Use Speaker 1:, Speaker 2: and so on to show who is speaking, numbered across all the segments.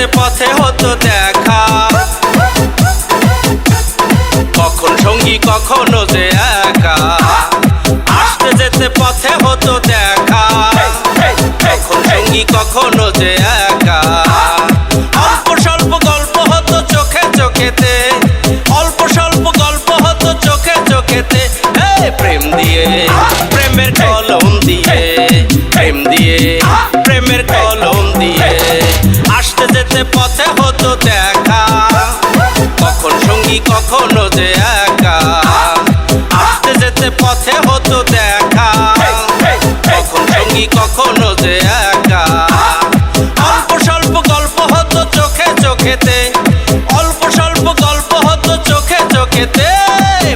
Speaker 1: যেতে পথে হতো দেখা, কখন সঙ্গী কখনো যে একা। আসতে যেতে পথে হতো দেখা, কখন সঙ্গী কখনো যে একা। অল্প স্বল্প গল্প হতো চোখে চোখেতে, অল্প স্বল্প গল্প হতো চোখে চোখেতে। প্রেম দিয়ে প্রেমের কলম দিয়ে, প্রেম দিয়ে প্রেমের কলম দিয়ে। আসতে যেতে পথে হতো দেখা, কখন সঙ্গী কখনো যে একা। আসতে যেতে পথে হতো দেখা, কখন সঙ্গী কখনো যে একা। অল্প স্বল্প গল্প হতো চোখে চোখেতে, অল্প স্বল্প গল্প হতো চোখে চোখেতে।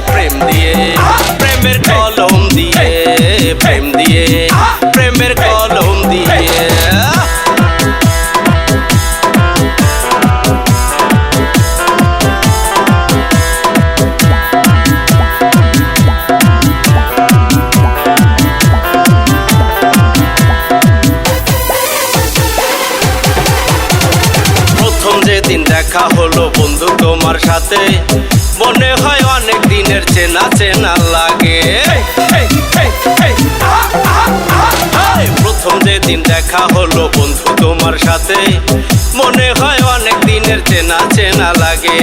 Speaker 1: প্রেম দিয়ে প্রেমের কলম দিয়ে, প্রেম দিয়ে প্রেমের কলম দিয়ে। প্রথম যেদিন দেখা হলো বন্ধু তোমার সাথে, মনে হয় অনেক দিনের চেনা চেনা লাগে। প্রথম যেদিন দেখা হলো বন্ধু তোমার সাথে, মনে হয় অনেক দিনের চেনা চেনা লাগে।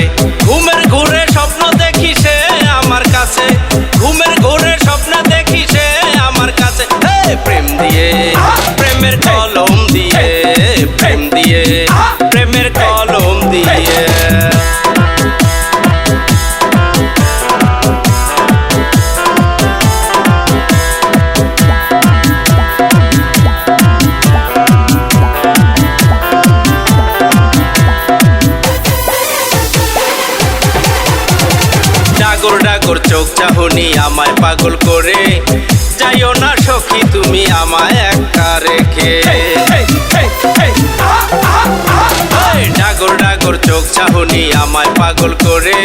Speaker 1: ঘুমের ঘুরে স্বপ্ন দেখি সে আমার কাছে, ঘুমের ঘুরে স্বপ্ন দেখি সে আমার কাছে। প্রেম দিয়ে প্রেমের কলম দিয়ে, প্রেম দিয়ে প্রেমের কলম দিয়ে। ডাগর ডাগর চোখ চাহনি আমায় পাগল করে, যাইও না সখী তুমি আমায় একা রেখে। ডাগর ডাগর চোখ চাহনি আমায় পাগল করে,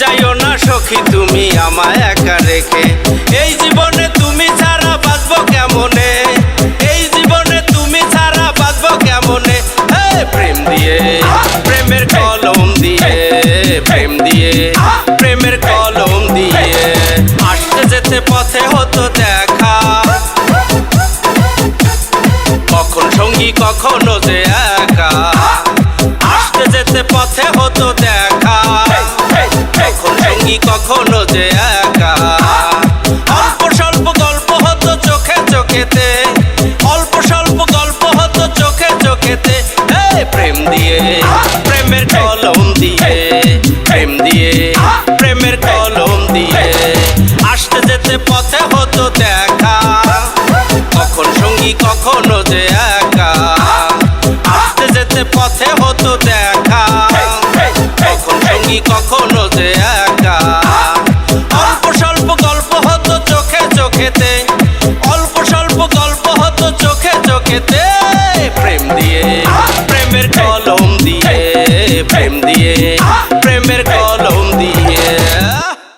Speaker 1: যাইও না সখী তুমি আমায় একা রেখে। এই জীবনে তুমি ছাড়া বাঁচবো কেমনে, এই জীবনে তুমি ছাড়া বাঁচবো কেমনে। প্রেম দিয়ে প্রেমের কলম দিয়ে, প্রেম দিয়ে প্রেমের কলম দিয়ে। আসতে যেতে পথে হতো দেখা, কখন সঙ্গী কখনো যে একা। আসতে যেতে পথে হতো দেখা, কখন সঙ্গী কখনো যে একা। অল্প স্বল্প গল্প হতো চোখে চোখেতে, অল্প স্বল্প গল্প হতো চোখে চোখেতে। প্রেম দিয়ে প্রেমের কলম দিয়ে, প্রেম দিয়ে প্রেমের কলম দিয়ে। আসতে যেতে পথে হতো দেখা, কখন সঙ্গী কখনো যে একা। আসতে যেতে পথে হতো দেখা, কখন সঙ্গী কখনো যে একা। অল্প স্বল্প গল্প হতো চোখে চোখেতে, অল্প স্বল্প গল্প হতো চোখে চোখেতে। প্রেম দিয়ে প্রেমের কলম দিয়ে, প্রেম দিয়ে প্রেমের কলম দিয়ে।